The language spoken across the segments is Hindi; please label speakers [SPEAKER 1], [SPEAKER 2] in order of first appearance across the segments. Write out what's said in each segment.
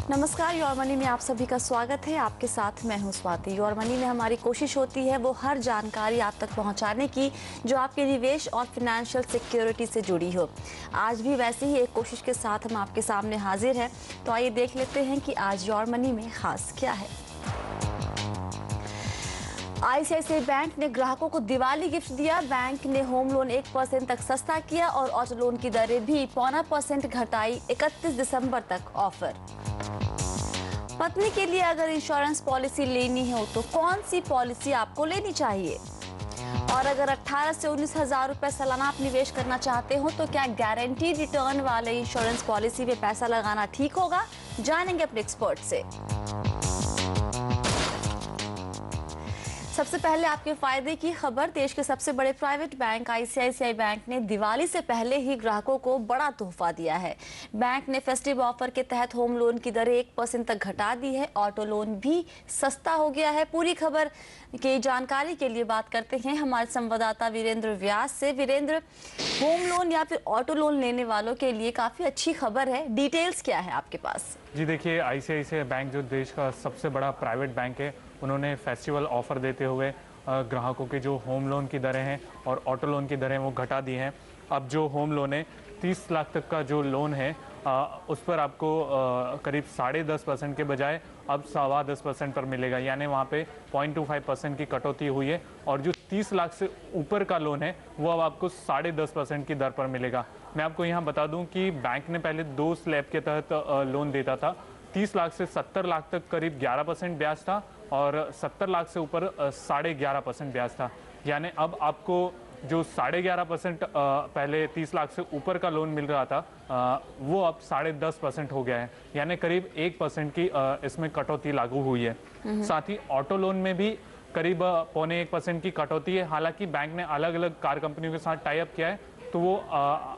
[SPEAKER 1] नमस्कार, योर मनी में आप सभी का स्वागत है। आपके साथ मैं हूं स्वाति। योर मनी में हमारी कोशिश होती है वो हर जानकारी आप तक पहुंचाने की जो आपके निवेश और फाइनेंशियल सिक्योरिटी से जुड़ी हो। आज भी वैसे ही एक कोशिश के साथ हम आपके सामने हाजिर हैं। तो आइए देख लेते हैं कि आज योर मनी में खास क्या है। आईसीआईसीआई बैंक ने ग्राहकों को दिवाली गिफ्ट दिया। बैंक ने होम लोन 1% तक सस्ता किया और ऑटो लोन की दरें भी 0.5% घटाई। 31 दिसंबर तक ऑफर। पत्नी के लिए अगर इंश्योरेंस पॉलिसी लेनी हो तो कौन सी पॉलिसी आपको लेनी चाहिए? और अगर 18 से 19 हजार रुपए सालाना आप निवेश करना चाहते हो तो क्या गारंटी रिटर्न वाले इंश्योरेंस पॉलिसी में पैसा लगाना ठीक होगा? जानेंगे अपने एक्सपर्ट से। सबसे पहले आपके फायदे की खबर। देश के सबसे बड़े प्राइवेट बैंक आईसीआईसीआई बैंक ने दिवाली से पहले ही ग्राहकों को बड़ा तोहफा दिया है। बैंक ने फेस्टिव ऑफर के तहत होम लोन की दरें 1% तक घटा दी है। ऑटो लोन भी सस्ता हो गया है। पूरी खबर की जानकारी के लिए बात करते हैं हमारे संवाददाता वीरेंद्र व्यास से। वीरेंद्र, होम लोन या फिर ऑटो लोन लेने वालों के लिए काफी अच्छी खबर है। डिटेल्स क्या है आपके पास?
[SPEAKER 2] जी देखिए, आईसीआईसीआई बैंक जो देश का सबसे बड़ा प्राइवेट बैंक है, उन्होंने फेस्टिवल ऑफर देते हुए ग्राहकों के जो होम लोन की दरें हैं और ऑटो लोन की दरें वो घटा दी हैं। अब जो होम लोन है 30 लाख तक का जो लोन है उस पर आपको करीब 10.5% के बजाय अब 10.25% पर मिलेगा, यानी वहाँ पे 0.25% की कटौती हुई है। और जो 30 लाख से ऊपर का लोन है वो अब आपको 10.5% की दर पर मिलेगा। मैं आपको यहाँ बता दूँ कि बैंक ने पहले 2 स्लैब के तहत लोन देता था। 30 लाख से 70 लाख तक करीब 11% ब्याज था और 70 लाख से ऊपर 11.5% ब्याज था। यानी अब आपको जो 11.5% पहले 30 लाख से ऊपर का लोन मिल रहा था वो अब 10.5% हो गया है, यानी करीब 1% की इसमें कटौती लागू हुई है। साथ ही ऑटो लोन में भी करीब 0.25% की कटौती है। हालांकि बैंक ने अलग अलग कार कंपनियों के साथ टाई अप किया है, तो वो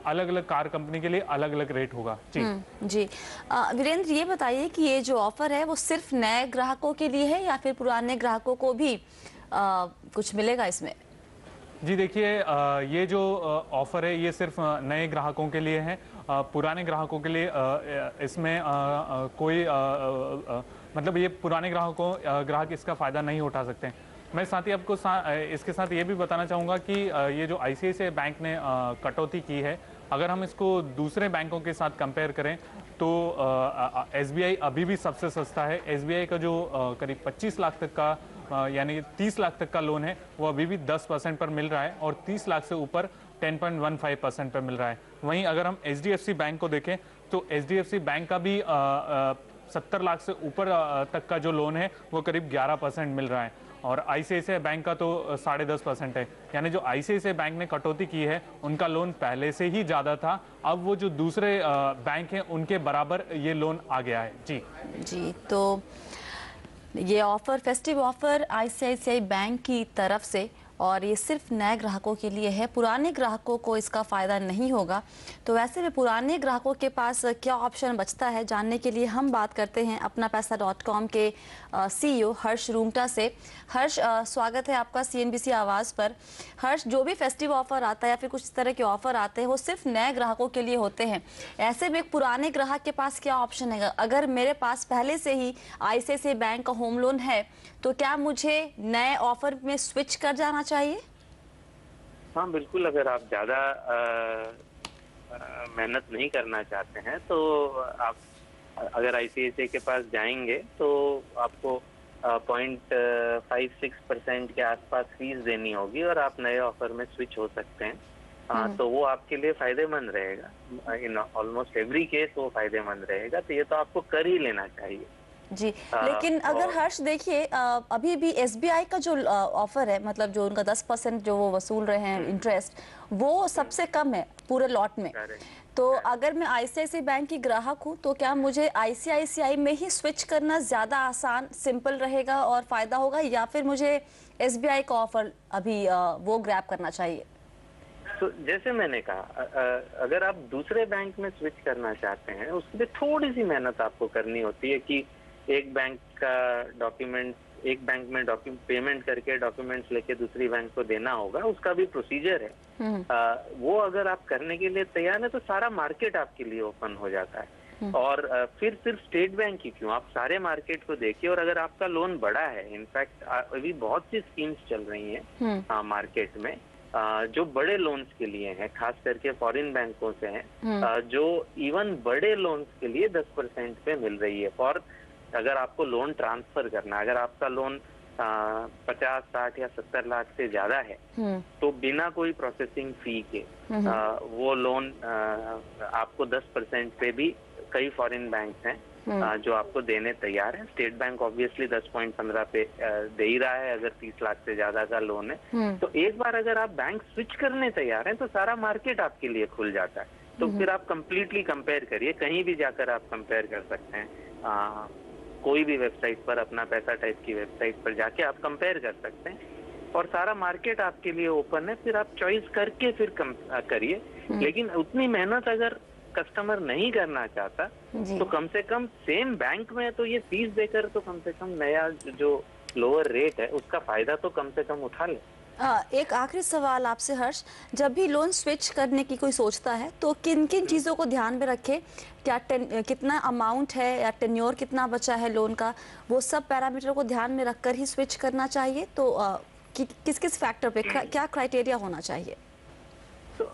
[SPEAKER 2] अलग अलग कार कंपनी के लिए अलग अलग रेट होगा।
[SPEAKER 1] जी वीरेंद्र, ये बताइए कि ये जो ऑफर है वो सिर्फ नए ग्राहकों के लिए है या फिर पुराने ग्राहकों को भी कुछ मिलेगा इसमें?
[SPEAKER 2] जी देखिए, ये जो ऑफर है ये सिर्फ नए ग्राहकों के लिए है। पुराने ग्राहकों के लिए इसमें कोई मतलब ये पुराने ग्राहक इसका फ़ायदा नहीं उठा सकते। मैं साथ ही आपको इसके साथ ये भी बताना चाहूँगा कि ये जो आईसीआईसीआई बैंक ने कटौती की है, अगर हम इसको दूसरे बैंकों के साथ कंपेयर करें तो एसबीआई अभी भी सबसे सस्ता है। एसबीआई का जो करीब 25 लाख तक का यानी 30 लाख तक का लोन है वो अभी भी 10% पर मिल रहा है और 30 लाख से ऊपर 10.15% पर मिल रहा है। वहीं अगर हम एचडीएफसी बैंक को देखें तो एचडीएफसी बैंक का भी 70 लाख से ऊपर तक का जो लोन है वो करीब 11% मिल रहा है और आईसीआईसीआई बैंक का तो 10.5% है। यानी जो आईसीआईसीआई बैंक ने कटौती की है उनका लोन पहले से ही ज़्यादा था, अब वो जो दूसरे बैंक हैं उनके बराबर ये लोन आ गया है। जी,
[SPEAKER 1] तो ये offer, festive offer ICICI bank की तरफ से, और ये सिर्फ नए ग्राहकों के लिए है। पुराने ग्राहकों को इसका फ़ायदा नहीं होगा। तो वैसे में पुराने ग्राहकों के पास क्या ऑप्शन बचता है, जानने के लिए हम बात करते हैं अपनापैसा.com के सीईओ हर्ष रूंगटा से। हर्ष, स्वागत है आपका सीएनबीसी आवाज़ पर। हर्ष, जो भी फेस्टिव ऑफर आता है या फिर कुछ इस तरह के ऑफर आते हैं वो सिर्फ नए ग्राहकों के लिए होते हैं। ऐसे में एक पुराने ग्राहक के पास क्या ऑप्शन है? अगर मेरे पास पहले से ही आईसीआईसीआई बैंक का होम लोन है तो क्या मुझे नए ऑफर में स्विच कर जाना चाहिए?
[SPEAKER 3] हाँ बिल्कुल, अगर आप ज़्यादा मेहनत नहीं करना चाहते हैं तो आप अगर आईसीआईसीआई के पास जाएंगे तो आपको 0.56% के आसपास फीस देनी होगी और आप नए ऑफर में स्विच हो सकते हैं। तो वो आपके लिए फायदेमंद रहेगा। इन ऑलमोस्ट एवरी केस वो फायदेमंद रहेगा, तो ये तो आपको कर ही लेना चाहिए।
[SPEAKER 1] जी, लेकिन अगर हर्ष देखिए, अभी भी एसबीआई का जो ऑफर है, मतलब जो उनका 10% जो वो वसूल रहे हैं इंटरेस्ट, वो सबसे कम है पूरे लॉट में। तो अगर मैं आईसीआईसीआई बैंक की ग्राहक हूँ तो क्या मुझे आईसीआईसीआई में ही स्विच करना ज़्यादा आसान, सिंपल रहेगा और फ़ायदा होगा, या फिर मुझे एसबीआई का ऑफर अभी वो ग्रैब करना चाहिए?
[SPEAKER 3] तो जैसे मैंने कहा, अगर आप दूसरे बैंक में स्विच करना चाहते हैं उसके लिए थोड़ी सी मेहनत आपको करनी होती है कि एक बैंक का डॉक्यूमेंट, एक बैंक में पेमेंट करके डॉक्यूमेंट्स लेके दूसरी बैंक को देना होगा, उसका भी प्रोसीजर है। वो अगर आप करने के लिए तैयार है तो सारा मार्केट आपके लिए ओपन हो जाता है। और फिर सिर्फ स्टेट बैंक ही क्यों, आप सारे मार्केट को देखिए। और अगर आपका लोन बड़ा है, इनफैक्ट अभी बहुत सी स्कीम्स चल रही हैं मार्केट में जो बड़े लोन्स के लिए हैं, खास करके फॉरेन बैंकों से हैं, जो इवन बड़े लोन्स के लिए 10% पे मिल रही है। फॉर अगर आपको लोन ट्रांसफर करना, अगर आपका लोन 50, 60 या 70 लाख से ज्यादा है, तो बिना कोई प्रोसेसिंग फी के वो लोन आपको 10% पे भी कई फॉरेन बैंक हैं जो आपको देने तैयार है। स्टेट बैंक ऑब्वियसली 10.15 पे दे ही रहा है अगर 30 लाख से ज्यादा का लोन है। तो एक बार अगर आप बैंक स्विच करने तैयार हैं तो सारा मार्केट आपके लिए खुल जाता है। तो फिर आप कंप्लीटली कंपेयर करिए, कहीं भी जाकर आप कंपेयर कर सकते हैं। कोई भी वेबसाइट पर, अपना पैसा टाइप की वेबसाइट पर जाके आप कंपेयर कर सकते हैं और सारा मार्केट आपके लिए ओपन है। फिर आप चॉइस करके फिर करिए। लेकिन उतनी मेहनत अगर कस्टमर नहीं करना चाहता तो कम से कम सेम बैंक में तो ये फीस देकर तो कम से कम नया जो लोअर रेट है उसका फायदा तो कम से कम उठा ले।
[SPEAKER 1] एक आखिरी सवाल आपसे हर्ष, जब भी लोन स्विच करने की कोई सोचता है तो किन किन चीज़ों को ध्यान में रखे? क्या कितना अमाउंट है या टेन्योर कितना बचा है लोन का, वो सब पैरामीटर को ध्यान में रखकर ही स्विच करना चाहिए? तो किस किस फैक्टर पे क्या क्राइटेरिया होना चाहिए?
[SPEAKER 3] तो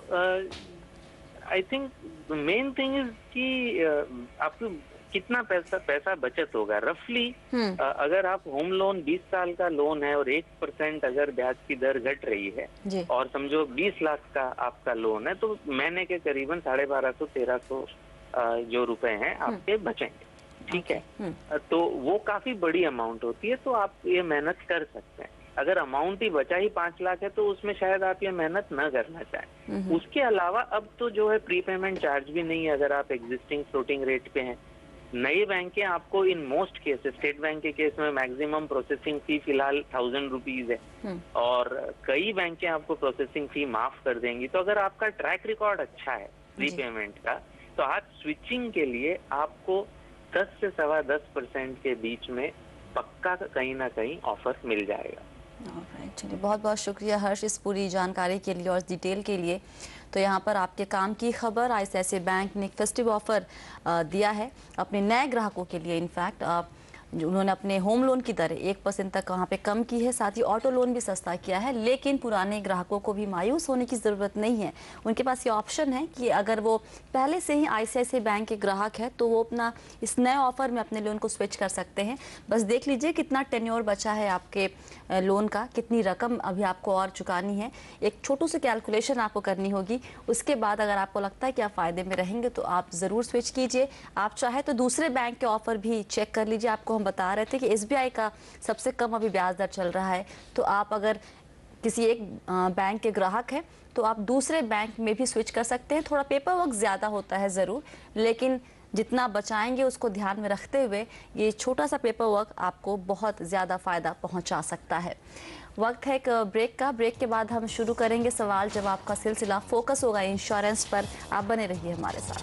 [SPEAKER 3] I think main thing is कि आपको कितना पैसा बचत होगा रफली। अगर आप होम लोन 20 साल का लोन है और 1% अगर ब्याज की दर घट रही है और समझो 20 लाख का आपका लोन है, तो महीने के करीबन 1250-1300 जो रुपए हैं आपके बचेंगे। ठीक है, तो वो काफी बड़ी अमाउंट होती है, तो आप ये मेहनत कर सकते हैं। अगर अमाउंट ही बचा ही 5 लाख है तो उसमें शायद आप ये मेहनत न करना चाहें। उसके अलावा अब तो जो है प्रीपेमेंट चार्ज भी नहीं है अगर आप एग्जिस्टिंग फ्लोटिंग रेट पे हैं। नई बैंकें आपको in most cases, state bank के केस में मैक्सिमम प्रोसेसिंग फी फिलहाल 1000 रुपीज है और कई बैंकें आपको प्रोसेसिंग फी माफ कर देंगी। तो अगर आपका ट्रैक रिकॉर्ड अच्छा है प्रीपेमेंट का, तो आज स्विचिंग के लिए आपको 10 से 10.25% के बीच में पक्का कहीं ना कहीं ऑफर मिल जाएगा।
[SPEAKER 1] चलिए, बहुत बहुत शुक्रिया हर्ष इस पूरी जानकारी के लिए और इस डिटेल के लिए। तो यहाँ पर आपके काम की खबर, आईसीआईसीआई बैंक ने एक फेस्टिव ऑफर दिया है अपने नए ग्राहकों के लिए। इनफैक्ट उन्होंने अपने होम लोन की दरें 1% तक वहाँ पे कम की है, साथ ही ऑटो लोन भी सस्ता किया है। लेकिन पुराने ग्राहकों को भी मायूस होने की ज़रूरत नहीं है। उनके पास ये ऑप्शन है कि अगर वो पहले से ही आईसीआईसीआई बैंक के ग्राहक है तो वो अपना इस नए ऑफर में अपने लोन को स्विच कर सकते हैं। बस देख लीजिए कितना टेन्योर बचा है आपके लोन का, कितनी रकम अभी आपको और चुकानी है। एक छोटू सी कैलकुलेशन आपको करनी होगी। उसके बाद अगर आपको लगता है कि आप फ़ायदे में रहेंगे तो आप ज़रूर स्विच कीजिए। आप चाहे तो दूसरे बैंक के ऑफ़र भी चेक कर लीजिए। आपको बता रहे थे कि एसबीआई का सबसे कम अभी ब्याज दर चल रहा है, तो आप अगर किसी एक बैंक के ग्राहक हैं तो आप दूसरे बैंक में भी स्विच कर सकते हैं। थोड़ा पेपर वर्क ज़्यादा होता है ज़रूर, लेकिन जितना बचाएंगे उसको ध्यान में रखते हुए ये छोटा सा पेपर वर्क आपको बहुत ज़्यादा फ़ायदा पहुंचा सकता है। वक्त है एक ब्रेक का। ब्रेक के बाद हम शुरू करेंगे सवाल जवाब का सिलसिला। फोकस होगा इंश्योरेंस पर। आप बने रहिए हमारे साथ।